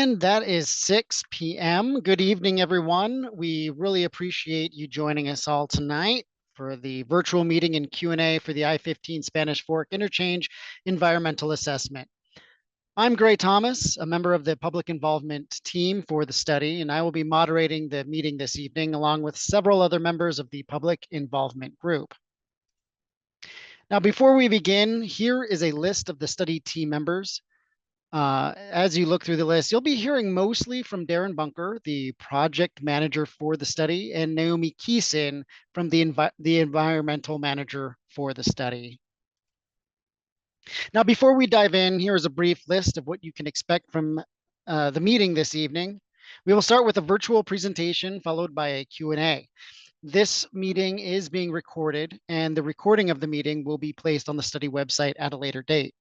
And that is 6 p.m. Good evening, everyone. We really appreciate you joining us all tonight for the virtual meeting and Q&A for the I-15 Spanish Fork Interchange Environmental Assessment. I'm Gray Thomas, a member of the public involvement team for the study, and I will be moderating the meeting this evening along with several other members of the public involvement group. Now, before we begin, here is a list of the study team members. As you look through the list, you'll be hearing mostly from Darren Bunker, the project manager for the study, and Naomi Keeson from the environmental manager for the study. Now, before we dive in, here is a brief list of what you can expect from the meeting this evening. We will start with a virtual presentation followed by a Q&A. This meeting is being recorded, and the recording of the meeting will be placed on the study website at a later date.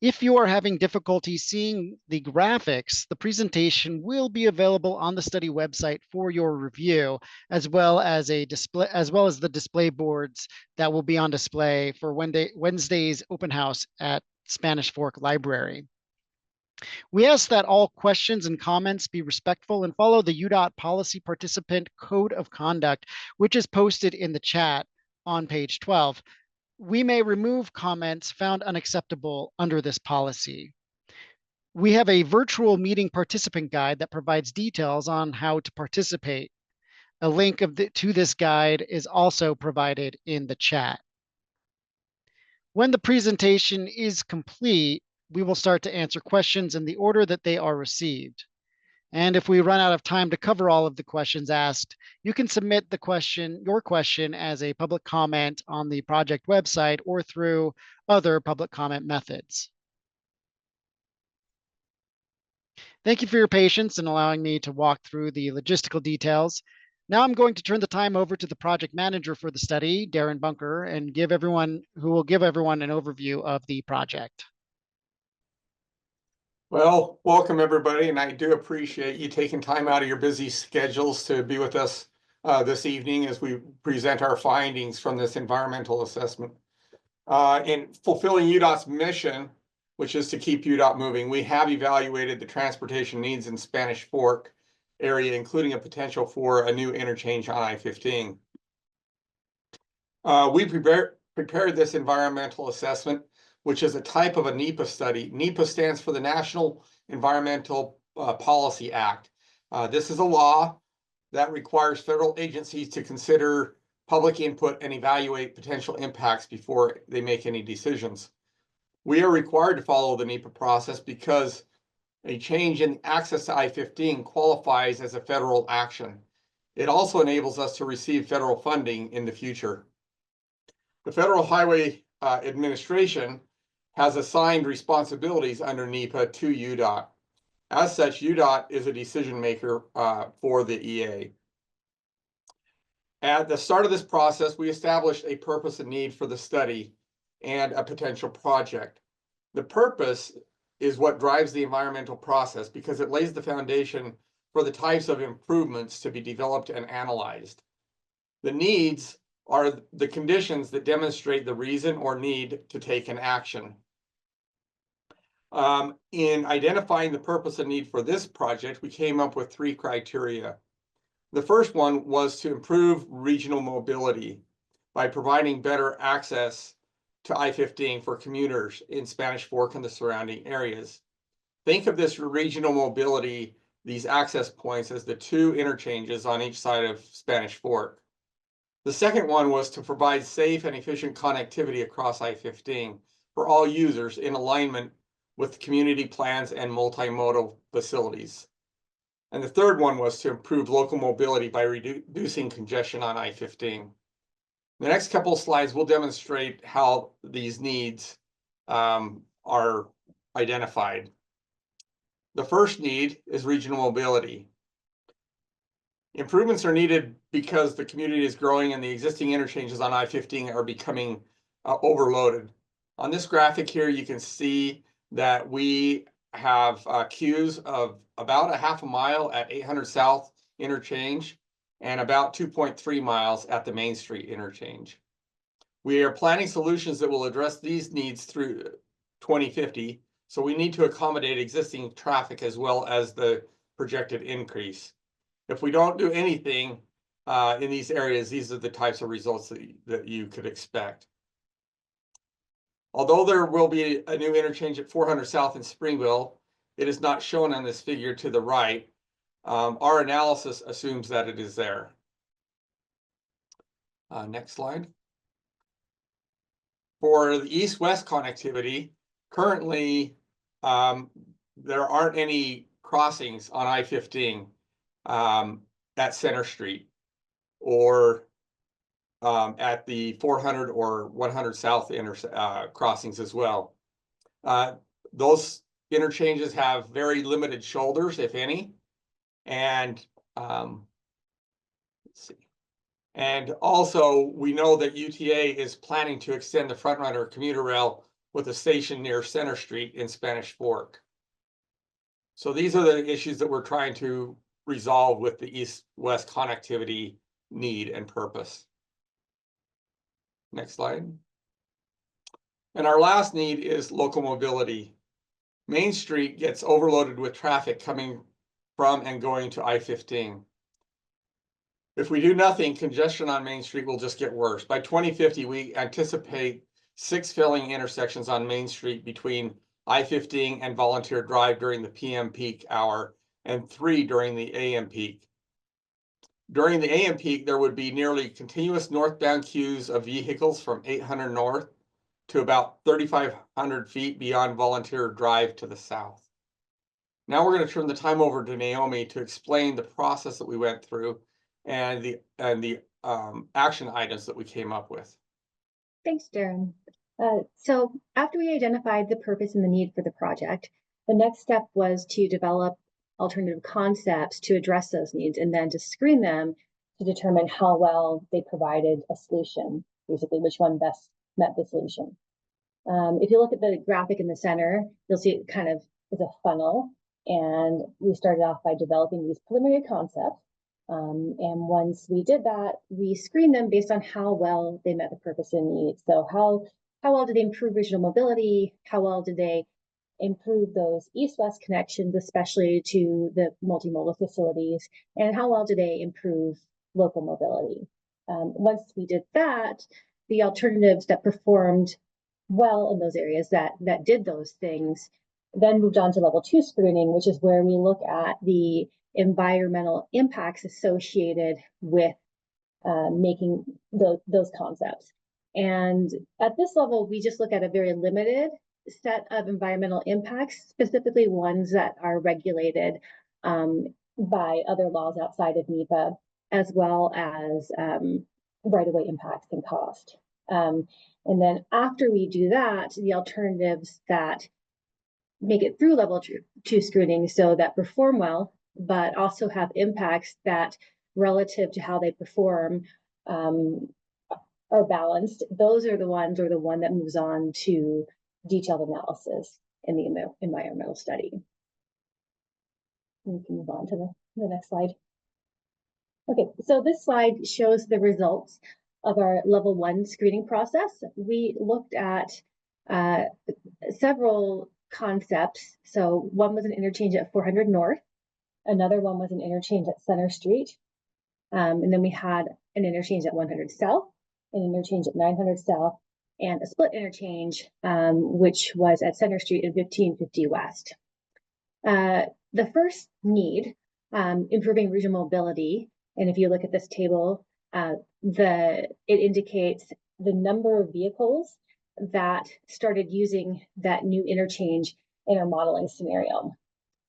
If you are having difficulty seeing the graphics, the presentation will be available on the study website for your review, as well as the display boards that will be on display for Wednesday's open house at Spanish Fork Library. We ask that all questions and comments be respectful and follow the UDOT Policy Participant Code of Conduct, which is posted in the chat on page 12. We may remove comments found unacceptable under this policy. We have a virtual meeting participant guide that provides details on how to participate. A link to this guide is also provided in the chat. When the presentation is complete, we will start to answer questions in the order that they are received. And if we run out of time to cover all of the questions asked, you can submit your question as a public comment on the project website or through other public comment methods. Thank you for your patience in allowing me to walk through the logistical details. Now I'm going to turn the time over to the project manager for the study, Darren Bunker, and who will give everyone an overview of the project. Well, welcome everybody, and I do appreciate you taking time out of your busy schedules to be with us this evening as we present our findings from this environmental assessment. In fulfilling UDOT's mission, which is to keep UDOT moving, we have evaluated the transportation needs in Spanish Fork area, including a potential for a new interchange on I-15. We prepared this environmental assessment, which is a type of a NEPA study. NEPA stands for the National Environmental Policy Act. This is a law that requires federal agencies to consider public input and evaluate potential impacts before they make any decisions. We are required to follow the NEPA process because a change in access to I-15 qualifies as a federal action. It also enables us to receive federal funding in the future. The Federal Highway Administration has assigned responsibilities under NEPA to UDOT. As such, UDOT is a decision maker for the EA. At the start of this process, we established a purpose and need for the study and a potential project. The purpose is what drives the environmental process because it lays the foundation for the types of improvements to be developed and analyzed. The needs are the conditions that demonstrate the reason or need to take an action. In identifying the purpose and need for this project, we came up with 3 criteria. The first one was to improve regional mobility by providing better access to I-15 for commuters in Spanish Fork and the surrounding areas. Think of this regional mobility, these access points, as the 2 interchanges on each side of Spanish Fork. The second one was to provide safe and efficient connectivity across I-15 for all users in alignment with community plans and multimodal facilities. And the third one was to improve local mobility by reducing congestion on I-15. The next couple of slides will demonstrate how these needs are identified. The first need is regional mobility. Improvements are needed because the community is growing and the existing interchanges on I-15 are becoming overloaded. On this graphic here, you can see that we have queues of about a half a mile at 800 South interchange and about 2.3 miles at the Main Street interchange. We are planning solutions that will address these needs through 2050 So we need to accommodate existing traffic as well as the projected increase. If we don't do anything in these areas, these are the types of results that you could expect. Although there will be a new interchange at 400 South in Springville, it is not shown on this figure to the right. Our analysis assumes that it is there. Next slide. For the east-west connectivity, currently there aren't any crossings on I-15 at Center Street or at the 400 or 100 South crossings as well. Those interchanges have very limited shoulders, if any, and let's see. And also, we know that UTA is planning to extend the Frontrunner commuter rail with a station near Center Street in Spanish Fork. So these are the issues that we're trying to resolve with the east-west connectivity need and purpose. Next slide. And our last need is local mobility. Main Street gets overloaded with traffic coming from and going to I-15. If we do nothing, congestion on Main Street will just get worse. By 2050, we anticipate 6 filling intersections on Main Street between I-15 and Volunteer Drive during the PM peak hour and 3 during the AM peak. During the AM peak, there would be nearly continuous northbound queues of vehicles from 800 north to about 3,500 feet beyond Volunteer Drive to the south. Now we're going to turn the time over to Naomi to explain the process that we went through and the action items that we came up with. Thanks, Darren. So after we identified the purpose and the need for the project, the next step was to develop alternative concepts to address those needs and then to screen them to determine how well they provided a solution, basically which one best met the solution. If you look at the graphic in the center, you'll see it kind of is a funnel, and we started off by developing these preliminary concepts. And once we did that, we screened them based on how well they met the purpose and need. So how well did they improve regional mobility? How well did they improve those east-west connections, especially to the multimodal facilities? And how well did they improve local mobility? Once we did that, the alternatives that performed well in those areas that did those things then moved on to level 2 screening, which is where we look at the environmental impacts associated with making those concepts. And at this level, we just look at a very limited set of environmental impacts, specifically ones that are regulated by other laws outside of NEPA, as well as right-of-way impacts and cost. And then after we do that, the alternatives that make it through level 2 screening, so that perform well, but also have impacts that relative to how they perform are balanced, those are the ones, or the one that moves on to detailed analysis in the environmental study. We can move on to the next slide. Okay, so this slide shows the results of our level 1 screening process. We looked at several concepts. So one was an interchange at 400 North. Another one was an interchange at Center Street. And then we had an interchange at 100 South, an interchange at 900 South, and a split interchange, which was at Center Street and 1550 West. The first need, improving regional mobility, and if you look at this table, it indicates the number of vehicles that started using that new interchange in our modeling scenario.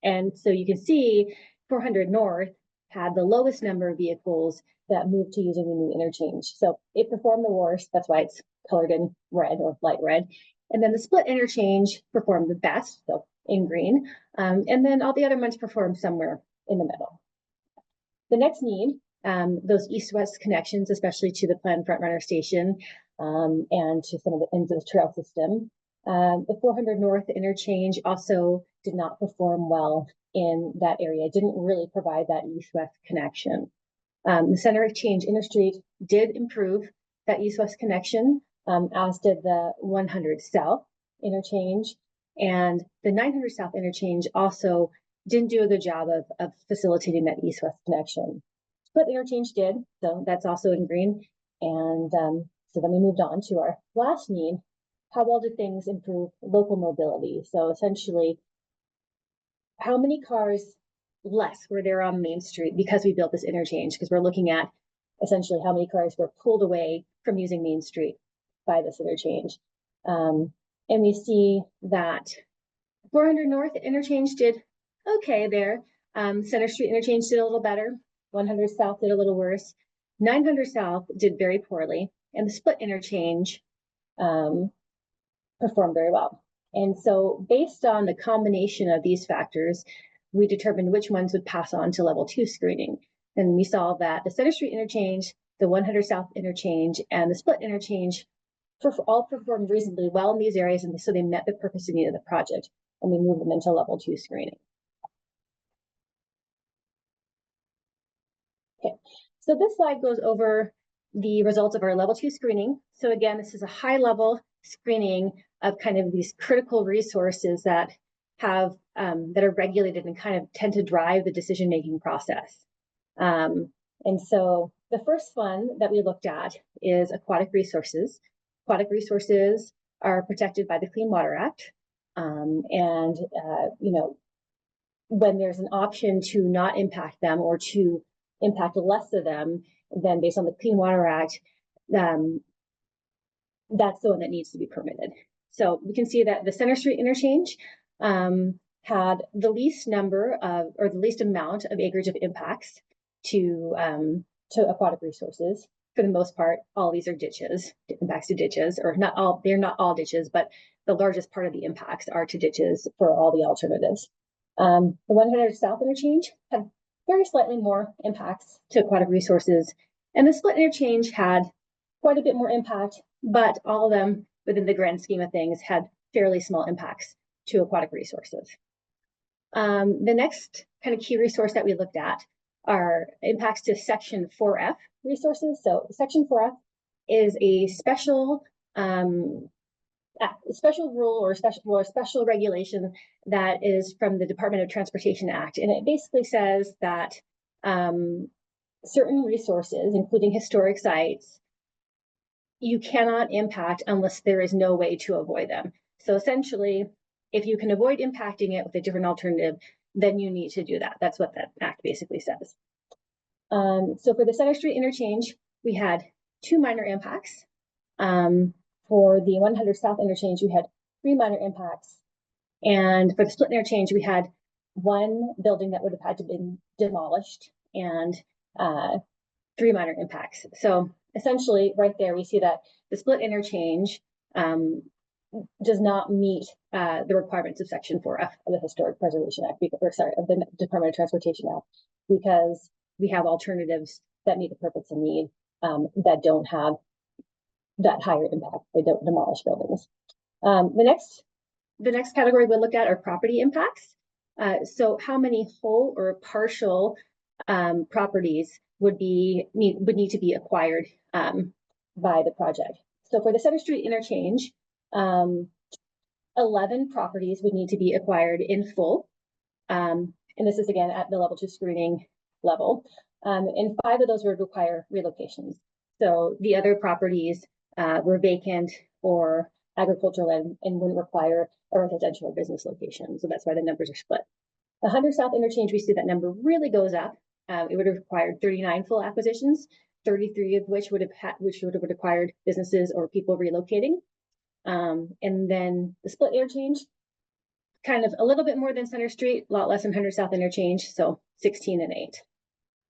And so you can see 400 North had the lowest number of vehicles that moved to using the new interchange. So it performed the worst. That's why it's colored in red or light red. And then the split interchange performed the best, so in green. And then all the other ones performed somewhere in the middle. The next need, those east-west connections, especially to the planned Frontrunner station and to some of the ends of the trail system. The 400 North interchange also did not perform well in that area. It didn't really provide that east-west connection. The Center Exchange Interstreet did improve that east-west connection, as did the 100 South interchange. And the 900 South interchange also didn't do a good job of facilitating that east-west connection. Split interchange did, so that's also in green. And so then we moved on to our last need. How well did things improve local mobility? So essentially, how many cars less were there on Main Street because we built this interchange? Because we're looking at essentially how many cars were pulled away from using Main Street by this interchange. And we see that 400 North interchange did okay there. Center Street interchange did a little better. 100 South did a little worse. 900 South did very poorly. And the split interchange performed very well. And so based on the combination of these factors, we determined which ones would pass on to level 2 screening. And we saw that the Center Street interchange, the 100 South interchange, and the split interchange all performed reasonably well in these areas, and so they met the purpose and need of the project, and we moved them into level 2 screening. Okay, so this slide goes over the results of our level 2 screening. So again, this is a high level screening of kind of these critical resources that have that are regulated and kind of tend to drive the decision-making process. And so the first one that we looked at is aquatic resources. Aquatic resources are protected by the Clean Water Act. You know, when there's an option to not impact them or to impact less of them, then based on the Clean Water Act, that's the one that needs to be permitted. So we can see that the Center Street interchange had the least number of, or the least amount of acreage of impacts to aquatic resources. For the most part, all these are ditches, impacts to ditches, or not all, they're not all ditches, but the largest part of the impacts are to ditches for all the alternatives. The 100 South interchange had very slightly more impacts to aquatic resources, and the split interchange had quite a bit more impact, but all of them within the grand scheme of things had fairly small impacts to aquatic resources. The next kind of key resource that we looked at are impacts to Section 4F resources. So Section 4F is a special rule or special regulation that is from the Department of Transportation Act, and it basically says that certain resources, including historic sites, you cannot impact unless there is no way to avoid them. So essentially, if you can avoid impacting it with a different alternative, then you need to do that. That's what that act basically says. So for the Center Street interchange, we had 2 minor impacts. For the 100 South interchange, we had 3 minor impacts. And for the split interchange, we had 1 building that would have had to be demolished and 3 minor impacts. So essentially, right there, we see that the split interchange does not meet the requirements of Section 4F of the Historic Preservation Act, of the Department of Transportation Act, because we have alternatives that meet the purpose and need that don't have that higher impact. They don't demolish buildings. The next category we look at are property impacts. So how many whole or partial properties would need to be acquired by the project. So for the Center Street interchange, 11 properties would need to be acquired in full. And this is again at the level 2 screening level. And 5 of those would require relocations. So the other properties were vacant or agricultural land and wouldn't require a residential or business location. So that's why the numbers are split. The 100 South interchange, we see that number really goes up. It would have required 39 full acquisitions, 33 of which would have required businesses or people relocating. And then the split interchange, kind of a little bit more than Center Street, a lot less than 100 South interchange, so 16 and 8.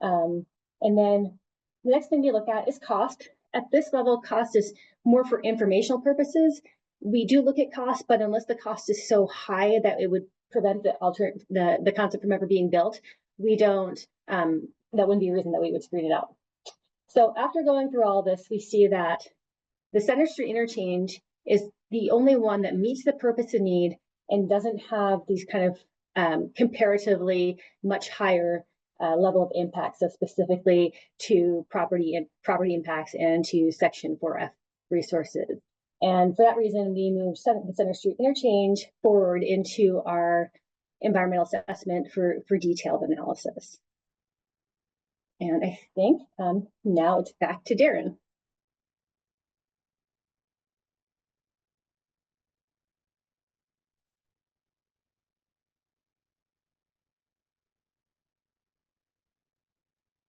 And then the next thing we look at is cost. At this level, cost is more for informational purposes. We do look at cost, but unless the cost is so high that it would prevent the concept from ever being built, we don't, that wouldn't be a reason that we would screen it out. So after going through all this, we see that the Center Street interchange is the only one that meets the purpose and need and doesn't have these kind of comparatively much higher level of impact, so specifically to property impacts and to Section 4F resources. And for that reason, we moved the Center Street interchange forward into our environmental assessment for detailed analysis. And I think now it's back to Darren.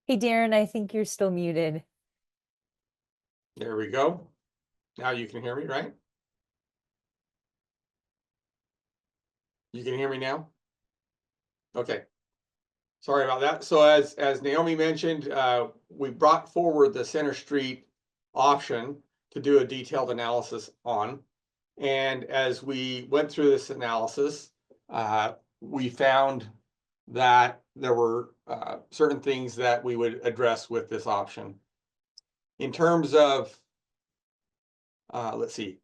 Hey, Darren, I think you're still muted. There we go. Now you can hear me, right? You can hear me now? Okay. Sorry about that. So as Naomi mentioned, we brought forward the Center Street option to do a detailed analysis on. And as we went through this analysis, we found that there were certain things that we would address with this option. In terms of, let's see,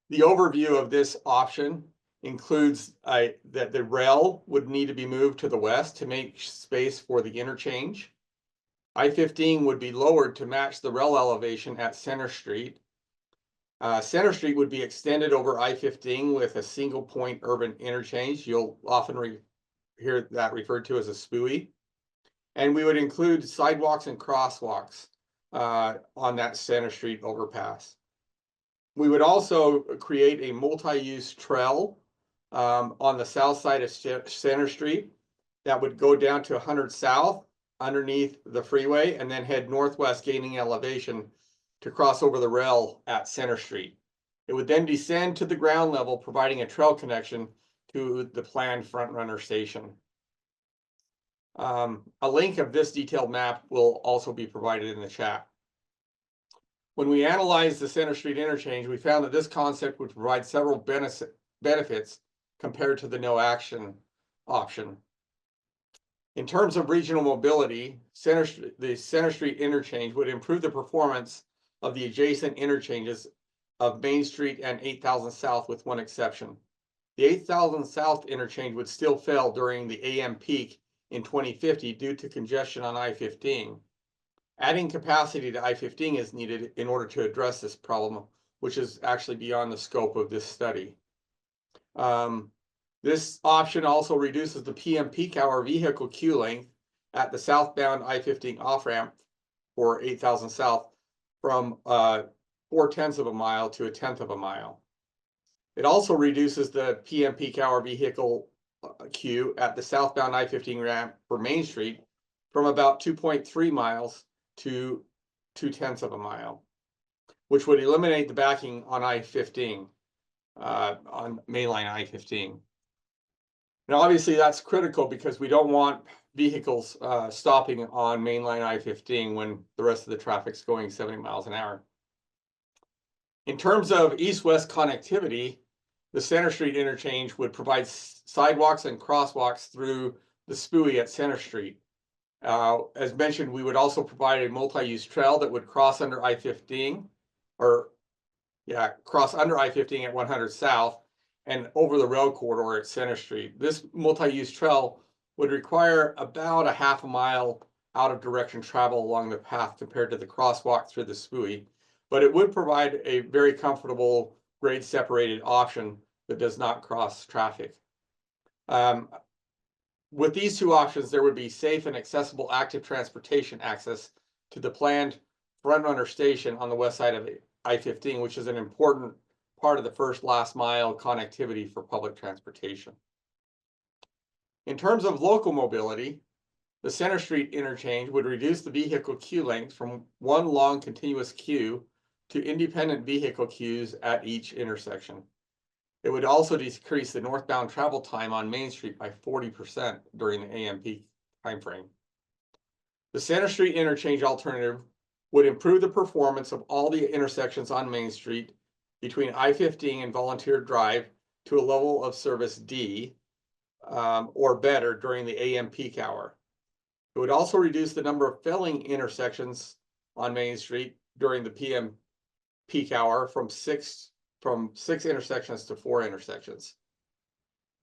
the overview of this option includes that the rail would need to be moved to the west to make space for the interchange. I-15 would be lowered to match the rail elevation at Center Street. Center Street would be extended over I-15 with a single point urban interchange. You'll often hear that referred to as a SPUI. And we would include sidewalks and crosswalks on that Center Street overpass. We would also create a multi-use trail on the south side of Center Street that would go down to 100 South underneath the freeway and then head northwest, gaining elevation to cross over the rail at Center Street. It would then descend to the ground level, providing a trail connection to the planned front runner station. A link of this detailed map will also be provided in the chat. When we analyzed the Center Street interchange, we found that this concept would provide several benefits compared to the no action option. In terms of regional mobility, the Center Street interchange would improve the performance of the adjacent interchanges of Main Street and 8000 South with one exception. The 8000 South interchange would still fail during the AM peak in 2050 due to congestion on I-15. Adding capacity to I-15 is needed in order to address this problem, which is actually beyond the scope of this study. This option also reduces the PM peak hour vehicle queue length at the southbound I-15 off-ramp for 8000 South from 0.4 of a mile to 1/10 of a mile. It also reduces the PM peak hour vehicle queue at the southbound I-15 ramp for Main Street from about 2.3 miles to 0.2 of a mile, which would eliminate the backing on I-15, on mainline I-15. Now, obviously, that's critical because we don't want vehicles stopping on mainline I-15 when the rest of the traffic's going 70 miles an hour. In terms of east-west connectivity, the Center Street interchange would provide sidewalks and crosswalks through the SPUI at Center Street. As mentioned, we would also provide a multi-use trail that would cross under I-15, cross under I-15 at 100 South and over the rail corridor at Center Street. This multi-use trail would require about a half a mile out of direction travel along the path compared to the crosswalk through the SPUI, but it would provide a very comfortable grade separated option that does not cross traffic. With these two options, there would be safe and accessible active transportation access to the planned front runner station on the west side of I-15, which is an important part of the first last mile connectivity for public transportation. In terms of local mobility, the Center Street interchange would reduce the vehicle queue length from one long continuous queue to independent vehicle queues at each intersection. It would also decrease the northbound travel time on Main Street by 40% during the AM peak timeframe. The Center Street interchange alternative would improve the performance of all the intersections on Main Street between I-15 and Volunteer Drive to a level of service D or better during the AM peak hour. It would also reduce the number of failing intersections on Main Street during the PM peak hour from six intersections to 4 intersections.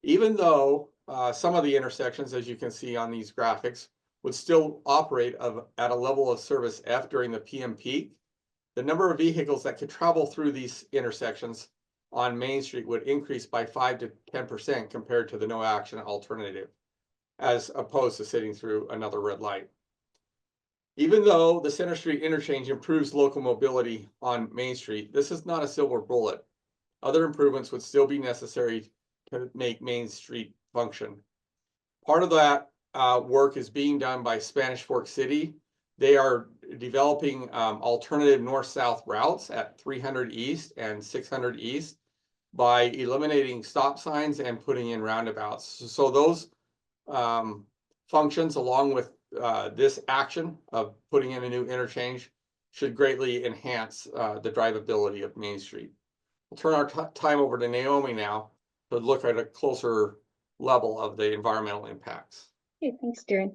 Even though some of the intersections, as you can see on these graphics, would still operate at a level of service F during the PM peak, the number of vehicles that could travel through these intersections on Main Street would increase by 5 to 10% compared to the no action alternative, as opposed to sitting through another red light. Even though the Center Street interchange improves local mobility on Main Street, this is not a silver bullet. Other improvements would still be necessary to make Main Street function. Part of that work is being done by Spanish Fork City. They are developing alternative north-south routes at 300 East and 600 East by eliminating stop signs and putting in roundabouts. So those functions, along with this action of putting in a new interchange, should greatly enhance the drivability of Main Street. We'll turn our time over to Naomi now to look at a closer level of the environmental impacts. Okay, thanks, Darren.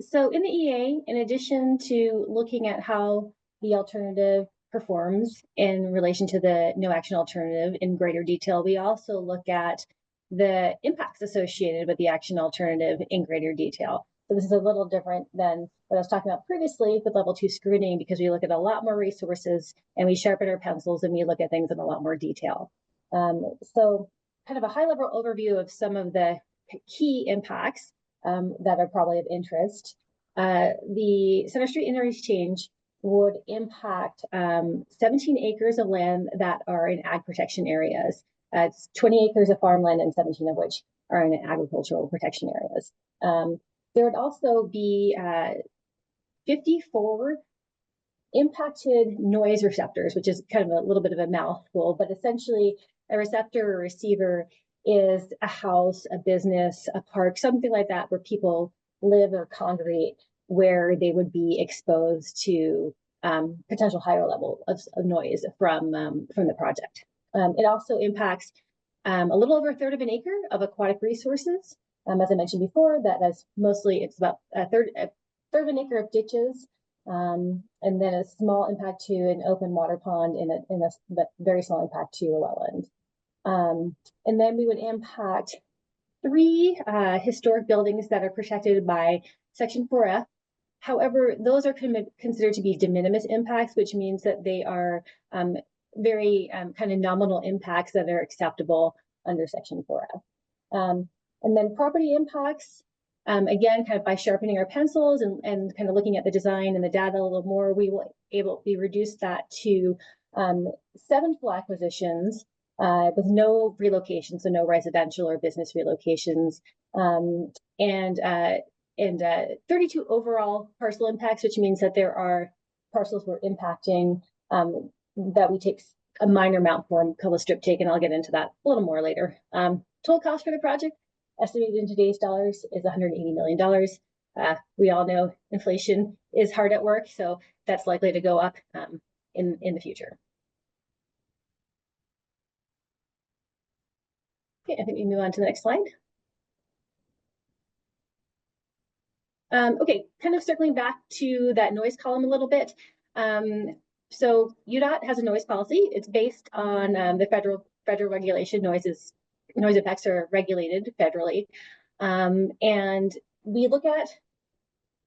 So in the EA, in addition to looking at how the alternative performs in relation to the no action alternative in greater detail, we also look at the impacts associated with the action alternative in greater detail. So this is a little different than what I was talking about previously with level 2 scrutiny, because we look at a lot more resources and we sharpen our pencils and we look at things in a lot more detail. So kind of a high level overview of some of the key impacts that are probably of interest. The Center Street interchange would impact 17 acres of land that are in ag protection areas. It's 20 acres of farmland and 17 of which are in agricultural protection areas. There would also be 54 impacted noise receptors, which is kind of a little bit of a mouthful, but essentially a receptor or receiver is a house, a business, a park, something like that, where people live or congregate, where they would be exposed to potential higher level of noise from the project. It also impacts a little over a third of an acre of aquatic resources. As I mentioned before, it's about a third of an acre of ditches, and then a small impact to an open water pond, and a very small impact to a wetland. And then we would impact 3 historic buildings that are protected by Section 4F. However, those are considered to be de minimis impacts, which means that they are very kind of nominal impacts that are acceptable under Section 4F. And then property impacts, again, kind of by sharpening our pencils and kind of looking at the design and the data a little more, we reduce that to 7 full acquisitions with no relocation, so no residential or business relocations, and 32 overall parcel impacts, which means that there are parcels we're impacting that we take a minor amount for, called a strip take, and I'll get into that a little more later. Total cost for the project, estimated in today's dollars, is $180 million. We all know inflation is hard at work, so that's likely to go up in the future. Okay, I think we move on to the next slide. Okay, kind of circling back to that noise column a little bit. So UDOT has a noise policy. It's based on the federal regulation. Noise effects are regulated federally. And we look at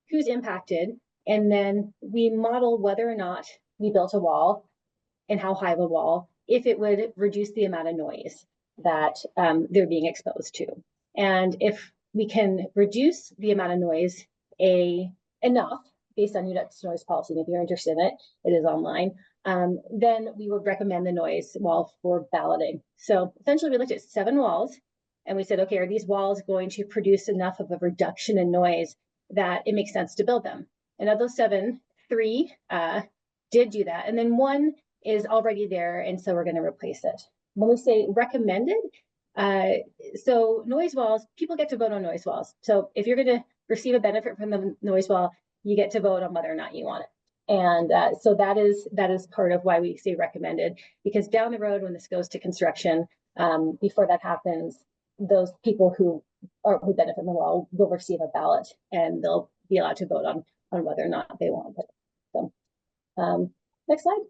who's impacted, and then we model whether or not we built a wall and how high of a wall, if it would reduce the amount of noise that they're being exposed to. And if we can reduce the amount of noise enough based on UDOT's noise policy, and if you're interested in it, it is online, then we would recommend the noise wall for balloting. So essentially we looked at 7 walls and we said, okay, are these walls going to produce enough of a reduction in noise that it makes sense to build them? And of those 7, 3 did do that. And then 1 is already there, and so we're going to replace it. When we say recommended, so noise walls, people get to vote on noise walls. So if you're going to receive a benefit from the noise wall, you get to vote on whether or not you want it. And so that is part of why we say recommended, because down the road when this goes to construction, before that happens, those people who benefit from the wall will receive a ballot and they'll be allowed to vote on whether or not they want it. So next slide.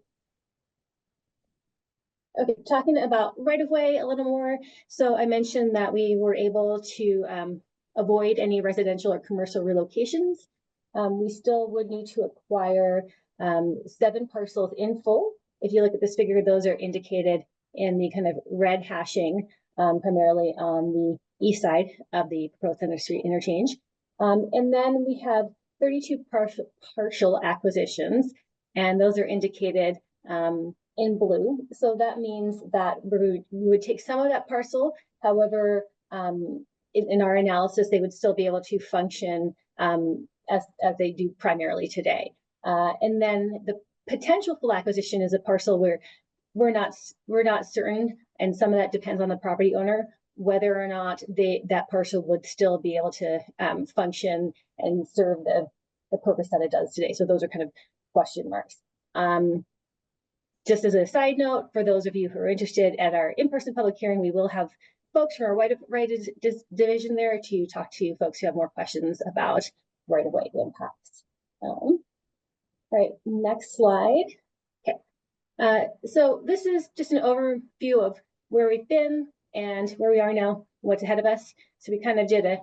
Okay, talking about right-of-way a little more. So I mentioned that we were able to avoid any residential or commercial relocations. We still would need to acquire 7 parcels in full. If you look at this figure, those are indicated in the kind of red hashing, primarily on the east side of the proposed Center Street interchange. And then we have 32 partial acquisitions, and those are indicated in blue. So that means that we would take some of that parcel. However, in our analysis, they would still be able to function as they do primarily today. And then the potential full acquisition is a parcel where we're not certain, and some of that depends on the property owner, whether or not that parcel would still be able to function and serve the purpose that it does today. So those are kind of question marks. Just as a side note, for those of you who are interested at our in-person public hearing, we will have folks from our right division there to talk to folks who have more questions about right-of-way impacts. All right, next slide. Okay, so this is just an overview of where we've been and where we are now, what's ahead of us. So we kind of did a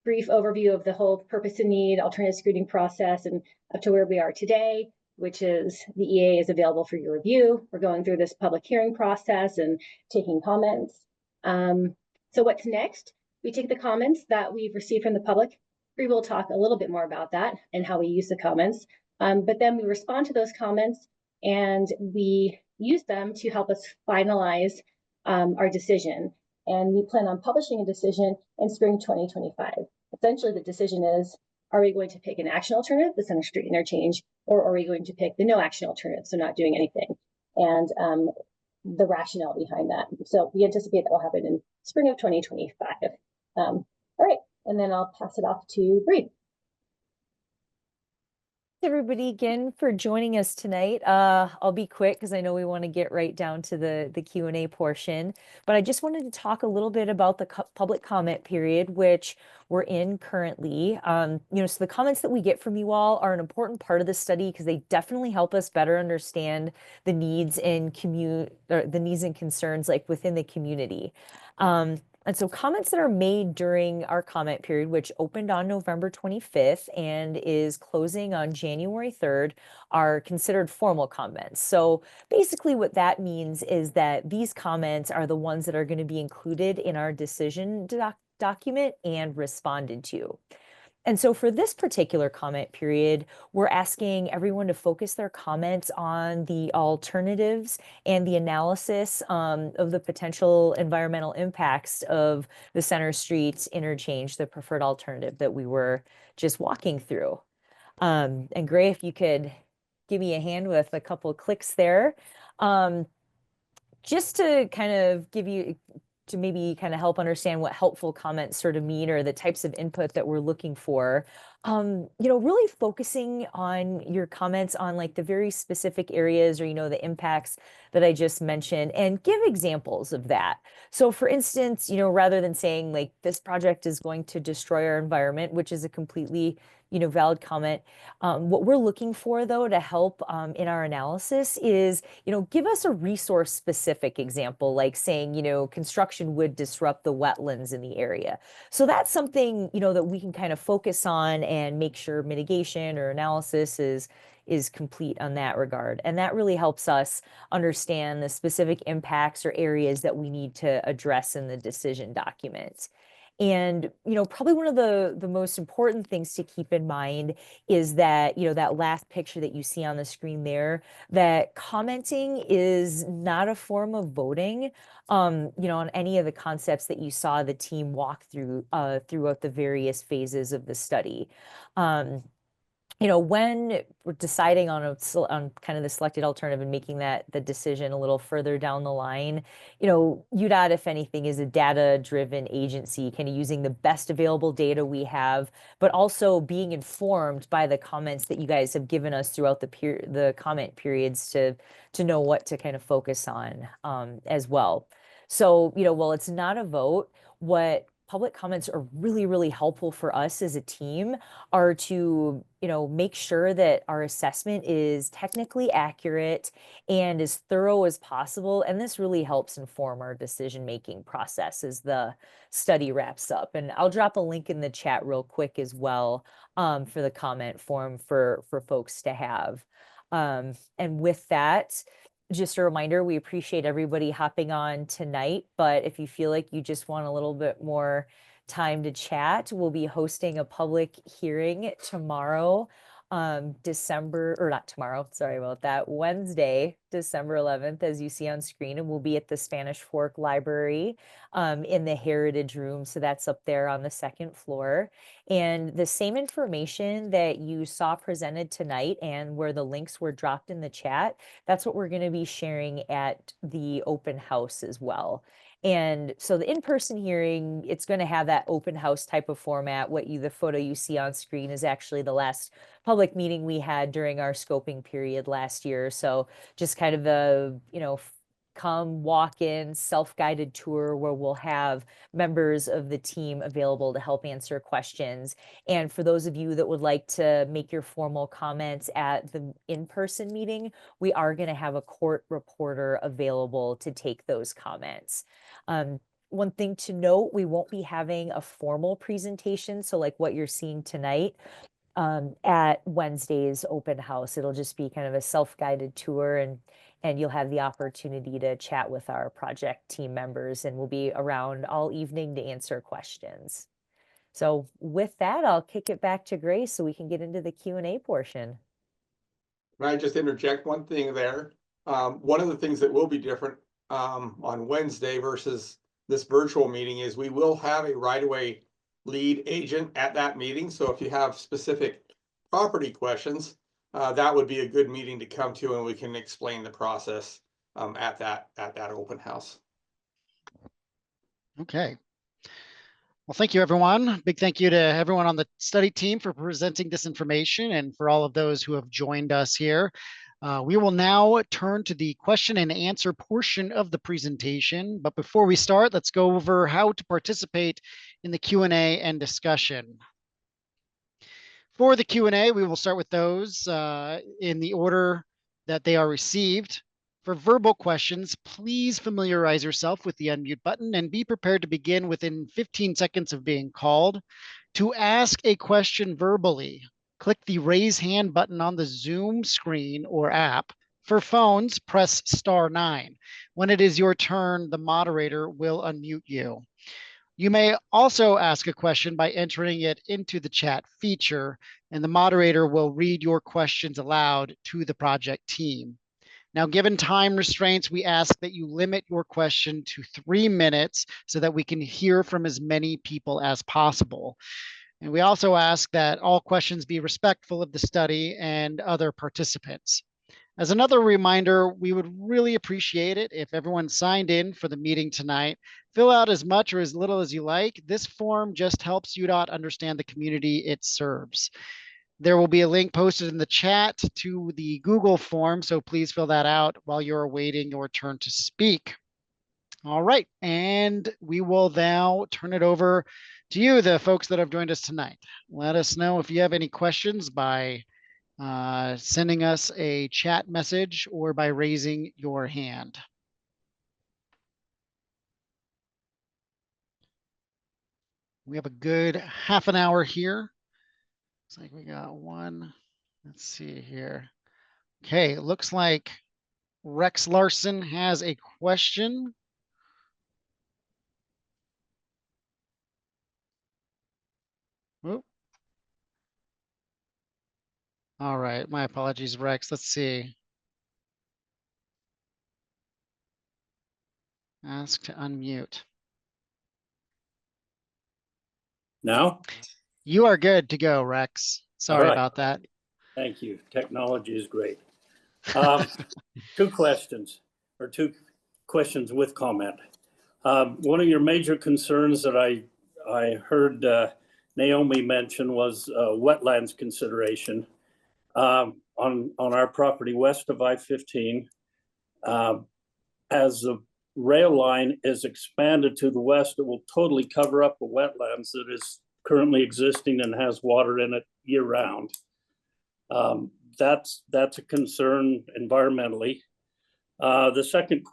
brief overview of the whole purpose and need, alternative screening process, and up to where we are today, which is the EA is available for your review. We're going through this public hearing process and taking comments. So what's next? We take the comments that we've received from the public. We will talk a little bit more about that and how we use the comments. But then we respond to those comments and we use them to help us finalize our decision. And we plan on publishing a decision in spring 2025. Essentially, the decision is, are we going to pick an action alternative, the Center Street interchange, or are we going to pick the no action alternative, so not doing anything? And the rationale behind that. So we anticipate that will happen in spring of 2025. All right, and then I'll pass it off to Bree. Everybody again for joining us tonight. I'll be quick because I know we want to get right down to the Q&A portion, but I just wanted to talk a little bit about the public comment period, which we're in currently. So the comments that we get from you all are an important part of the study because they definitely help us better understand the needs and concerns like within the community. And so comments that are made during our comment period, which opened on November 25th and is closing on January 3rd, are considered formal comments. So basically what that means is that these comments are the ones that are going to be included in our decision document and responded to. And so for this particular comment period, we're asking everyone to focus their comments on the alternatives and the analysis of the potential environmental impacts of the Center Street interchange, the preferred alternative that we were just walking through. And Gray, if you could give me a hand with a couple of clicks there. Just to kind of give you to maybe kind of help understand what helpful comments sort of mean or the types of input that we're looking for, really focusing on your comments on like the very specific areas or, the impacts that I just mentioned and give examples of that. So for instance, rather than saying like this project is going to destroy our environment, which is a completely valid comment. What we're looking for, though, to help in our analysis is, give us a resource-specific example, like saying, construction would disrupt the wetlands in the area. So that's something, that we can kind of focus on and make sure mitigation or analysis is complete on that regard. And that really helps us understand the specific impacts or areas that we need to address in the decision document. And, probably one of the most important things to keep in mind is that, that last picture that you see on the screen there, that commenting is not a form of voting, on any of the concepts that you saw the team walk through throughout the various phases of the study. When we're deciding on kind of the selected alternative and making the decision a little further down the line, UDOT, if anything, is a data-driven agency, kind of using the best available data we have, but also being informed by the comments that you guys have given us throughout the comment periods to know what to kind of focus on as well. So, while it's not a vote, what public comments are really, really helpful for us as a team are to, make sure that our assessment is technically accurate and as thorough as possible. And this really helps inform our decision-making process as the study wraps up. And I'll drop a link in the chat real quick as well for the comment form for folks to have. And with that, just a reminder, we appreciate everybody hopping on tonight, but if you feel like you just want a little bit more time to chat, we'll be hosting a public hearing tomorrow, Wednesday, December 11th, as you see on screen, and we'll be at the Spanish Fork Library in the Heritage Room. So that's up there on the second floor. And the same information that you saw presented tonight and where the links were dropped in the chat, that's what we're going to be sharing at the open house as well. And so the in-person hearing, it's going to have that open house type of format. The photo you see on screen is actually the last public meeting we had during our scoping period last year. So just kind of a, come walk in self-guided tour where we'll have members of the team available to help answer questions. And for those of you that would like to make your formal comments at the in-person meeting, we are going to have a court reporter available to take those comments. One thing to note, we won't be having a formal presentation. So like what you're seeing tonight, at Wednesday's open house. It'll just be kind of a self-guided tour, and you'll have the opportunity to chat with our project team members, and we'll be around all evening to answer questions. So with that, I'll kick it back to Grace so we can get into the Q&A portion. Can I just interject one thing there? One of the things that will be different on Wednesday versus this virtual meeting is we will have a right-of-way lead agent at that meeting. So if you have specific property questions, that would be a good meeting to come to, and we can explain the process at that open house. Okay. Well, thank you, everyone. Big thank you to everyone on the study team for presenting this information and for all of those who have joined us here. We will now turn to the question and answer portion of the presentation. But before we start, let's go over how to participate in the Q&A and discussion. For the Q&A, we will start with those in the order that they are received. For verbal questions, please familiarize yourself with the unmute button and be prepared to begin within 15 seconds of being called. To ask a question verbally, click the raise hand button on the Zoom screen or app. For phones, press *9. When it is your turn, the moderator will unmute you. You may also ask a question by entering it into the chat feature, and the moderator will read your questions aloud to the project team. Now, given time restraints, we ask that you limit your question to 3 minutes so that we can hear from as many people as possible. And we also ask that all questions be respectful of the study and other participants. As another reminder, we would really appreciate it if everyone signed in for the meeting tonight. Fill out as much or as little as you like. This form just helps UDOT understand the community it serves. There will be a link posted in the chat to the Google form, so please fill that out while you're awaiting your turn to speak. All right, and we will now turn it over to you, the folks that have joined us tonight. Let us know if you have any questions by sending us a chat message or by raising your hand. We have a good half an hour here. Looks like we got one. Let's see here. Okay, it looks like Rex Larson has a question. Whoop. All right, my apologies, Rex. Let's see. Ask to unmute. Now? You are good to go, Rex. Sorry about that. Thank you. Technology is great. Two questions with comment. One of your major concerns that I heard Naomi mention was wetlands consideration on our property west of I-15. As the rail line is expanded to the west, it will totally cover up the wetlands that is currently existing and has water in it year round. That's a concern environmentally. The second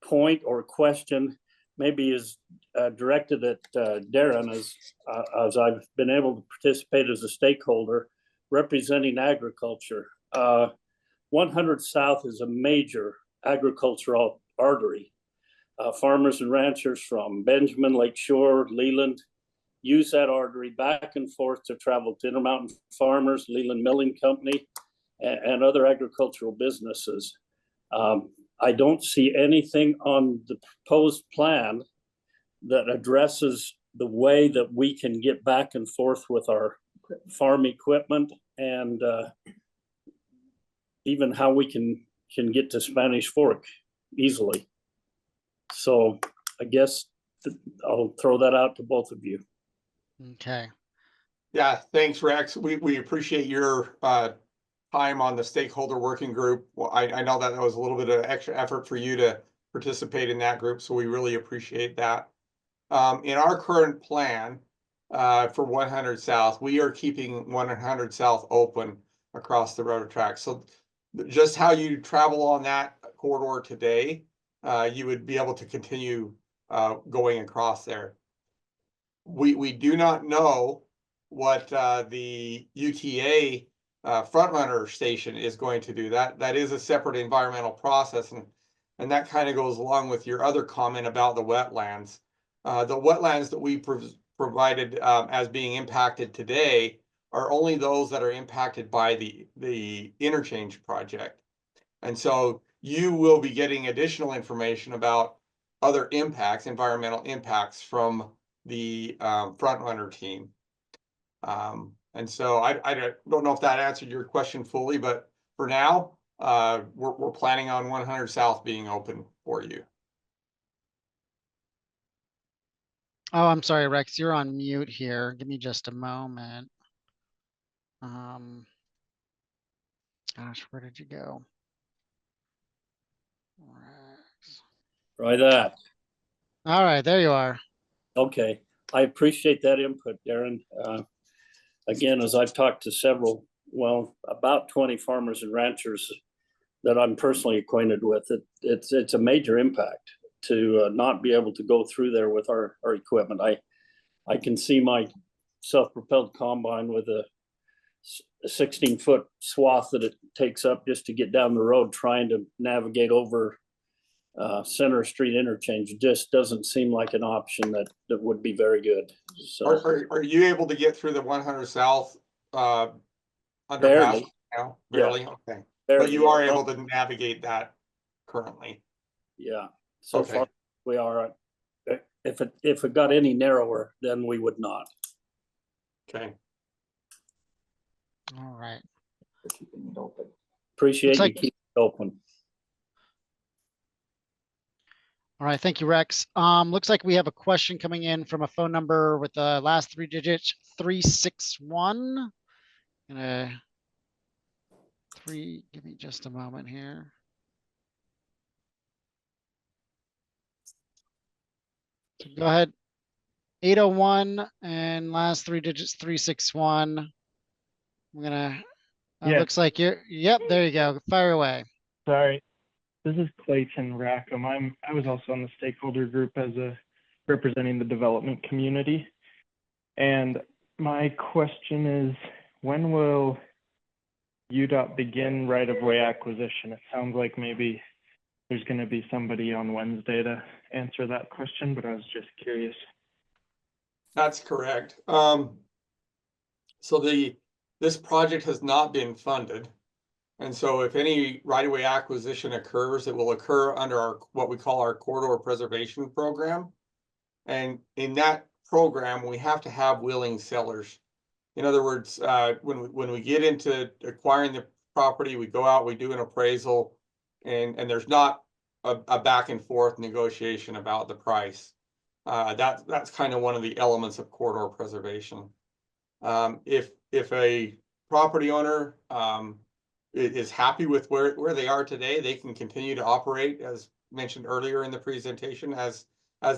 point or question maybe is directed at Darren, as I've been able to participate as a stakeholder representing agriculture. 100 South is a major agricultural artery. Farmers and ranchers from Benjamin, Lakeshore, Leland use that artery back and forth to travel to Intermountain Farmers, Leland Milling Company, and other agricultural businesses. I don't see anything on the proposed plan that addresses the way that we can get back and forth with our farm equipment, and even how we can get to Spanish Fork easily. So I guess I'll throw that out to both of you. Okay. Yeah, thanks, Rex. We appreciate your time on the stakeholder working group. Well, I know that was a little bit of extra effort for you to participate in that group, so we really appreciate that. In our current plan for 100 South, we are keeping 100 South open across the railroad track. So just how you travel on that corridor today, you would be able to continue going across there. We do not know what the UTA frontrunner station is going to do. That is a separate environmental process, and that kind of goes along with your other comment about the wetlands. The wetlands that we provided as being impacted today are only those that are impacted by the interchange project. And so you will be getting additional information about other impacts, environmental impacts from the frontrunner team. And so I don't know if that answered your question fully, but for now, we're planning on 100 South being open for you. Oh, I'm sorry, Rex, you're on mute here. Give me just a moment. Gosh, where did you go? Rex. Try that. All right, there you are. Okay, I appreciate that input, Darren. Again, as I've talked to several, well, about 20 farmers and ranchers that I'm personally acquainted with, it's a major impact to not be able to go through there with our equipment. I can see my self-propelled combine with a 16-foot swath that it takes up just to get down the road, trying to navigate over Center Street interchange. It just doesn't seem like an option that would be very good. So are you able to get through the 100 South underpass barely now? Barely? Yeah. Okay. Barely. But you are able to navigate that currently? Yeah, so Okay. far we are. If it got any narrower, then we would not. Okay. All right. Appreciate Looks like- you keeping it open. All right, thank you, Rex. Looks like we have a question coming in from a phone number with the last three digits, 361. Give me just a moment here. So go ahead. 801 and last three digits, 361. I'm gonna, Yeah. looks like yep, there you go. Fire away. Sorry, this is Clayton Rackham. I was also on the stakeholder group as representing the development community. And my question is, when will UDOT begin right-of-way acquisition? It sounds like maybe there's going to be somebody on Wednesday to answer that question, but I was just curious. That's correct. So this project has not been funded. And so if any right-of-way acquisition occurs, it will occur under what we call our corridor preservation program. And in that program, we have to have willing sellers. In other words, when we get into acquiring the property, we go out, we do an appraisal, and there's not a back and forth negotiation about the price. That's kind of one of the elements of corridor preservation. If a property owner is happy with where they are today, they can continue to operate, as mentioned earlier in the presentation, as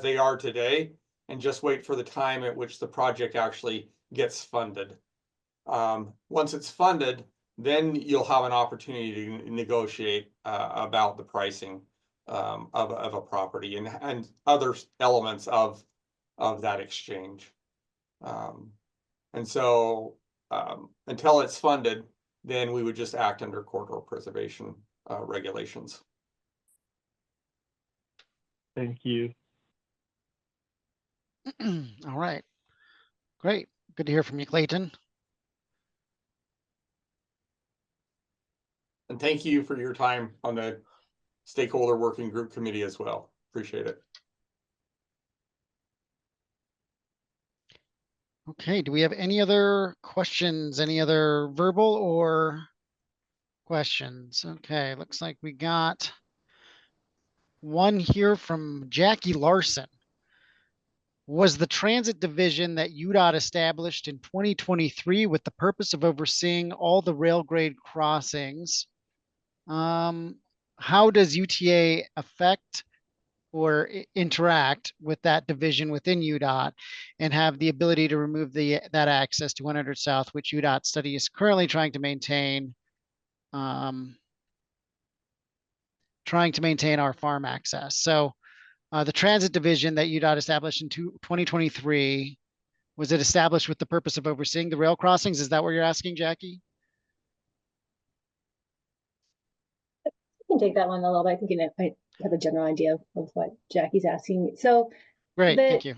they are today, and just wait for the time at which the project actually gets funded. Once it's funded, then you'll have an opportunity to negotiate about the pricing of a property and other elements of that exchange. And so until it's funded, then we would just act under corridor preservation regulations. Thank you. All right. Great. Good to hear from you, Clayton. And thank you for your time on the stakeholder working group committee as well. Appreciate it. Okay, do we have any other questions? Any other verbal or questions? Okay, looks like we got one here from Jackie Larson. Was the transit division that UDOT established in 2023 with the purpose of overseeing all the rail grade crossings? How does UTA affect or interact with that division within UDOT and have the ability to remove that access to 100 South, which UDOT study is currently trying to maintain our farm access. So the transit division that UDOT established in 2023, was it established with the purpose of overseeing the rail crossings? Is that what you're asking, Jackie? I can take that one a little bit. I think I have a general idea of what Jackie's asking. So Great, thank you.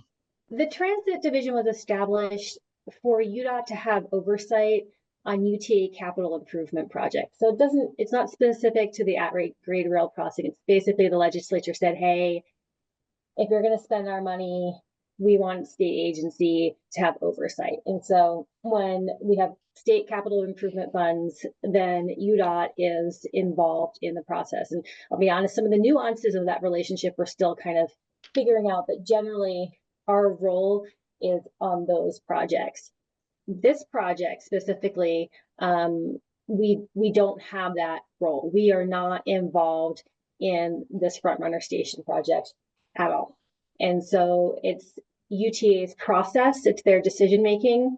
The transit division was established for UDOT to have oversight on UTA capital improvement projects. So it's not specific to the at-grade rail crossing. It's basically the legislature said, hey, if you're going to spend our money, we want state agency to have oversight. And so when we have state capital improvement funds, then UDOT is involved in the process. And I'll be honest, some of the nuances of that relationship we're still kind of figuring out, but generally our role is on those projects. This project specifically, we don't have that role. We are not involved in this front runner station project at all. And so it's UTA's process, it's their decision making,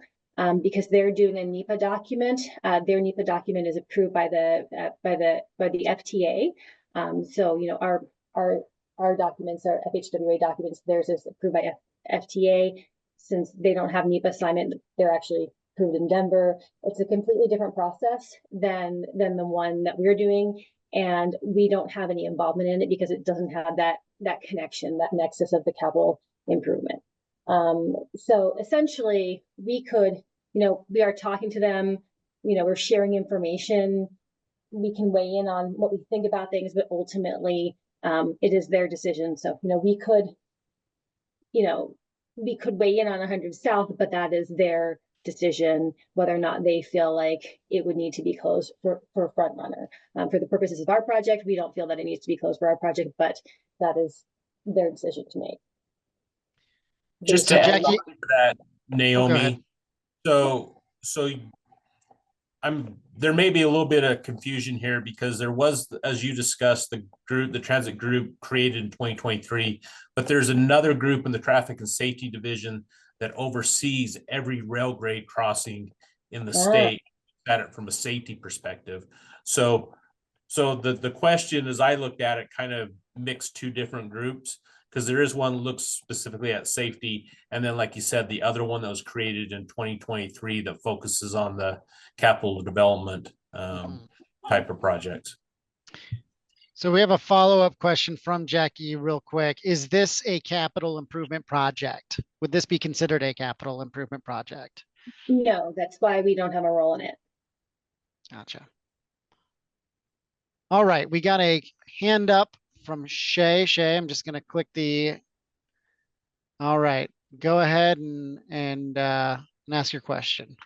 because they're doing a NEPA document. Their NEPA document is approved by the FTA. So you know our documents are FHWA documents. Theirs is approved by FTA. Since they don't have NEPA assignment, they're actually approved in Denver. It's a completely different process than the one that we're doing, and we don't have any involvement in it because it doesn't have that connection, that nexus of the capital improvement. So essentially, we could, we are talking to them, we're sharing information. We can weigh in on what we think about things, but ultimately, it is their decision. So, we could weigh in on 100 South, but that is their decision whether or not they feel like it would need to be closed for front runner. For the purposes of our project, we don't feel that it needs to be closed for our project, but that is their decision to make. Just to add Jackie, on to that, Naomi. Oh, so there may be a little bit of confusion here because there was, as you discussed, the transit group created in 2023, but there's another group in the traffic and safety division that oversees every rail grade crossing in the state at it from a safety perspective. So the question, as I looked at it, kind of mixed two different groups, because there is one that looks specifically at safety, and then, like you said, the other one that was created in 2023 that focuses on the capital development type of projects. So we have a follow-up question from Jackie real quick. Is this a capital improvement project? Would this be considered a capital improvement project? No, that's why we don't have a role in it. Gotcha. All right, we got a hand up from Shay. Shay, I'm just going to click the. All right, go ahead and ask your question.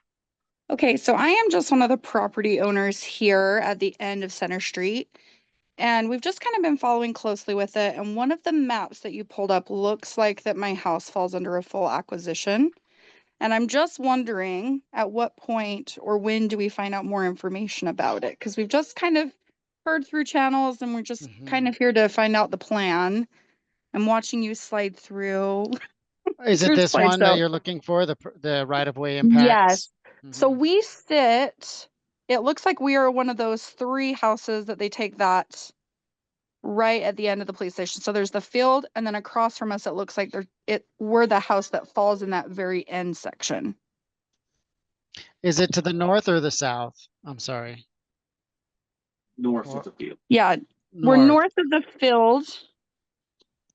Okay, so I am just one of the property owners here at the end of Center Street, and we've just kind of been following closely with it. And one of the maps that you pulled up looks like that my house falls under a full acquisition. And I'm just wondering at what point or when do we find out more information about it? Because we've just kind of heard through channels and we're just kind of here to find out the plan. I'm watching you slide through. Is it this one that you're looking for, the right-of-way impacts? Yes. So we sit, it looks like we are one of those 3 houses that they take that right at the end of the police station. So there's the field, and then across from us, it looks like we're the house that falls in that very end section. Is it to the north or the south? I'm sorry. North Or- of the field. Yeah, we're north of the field.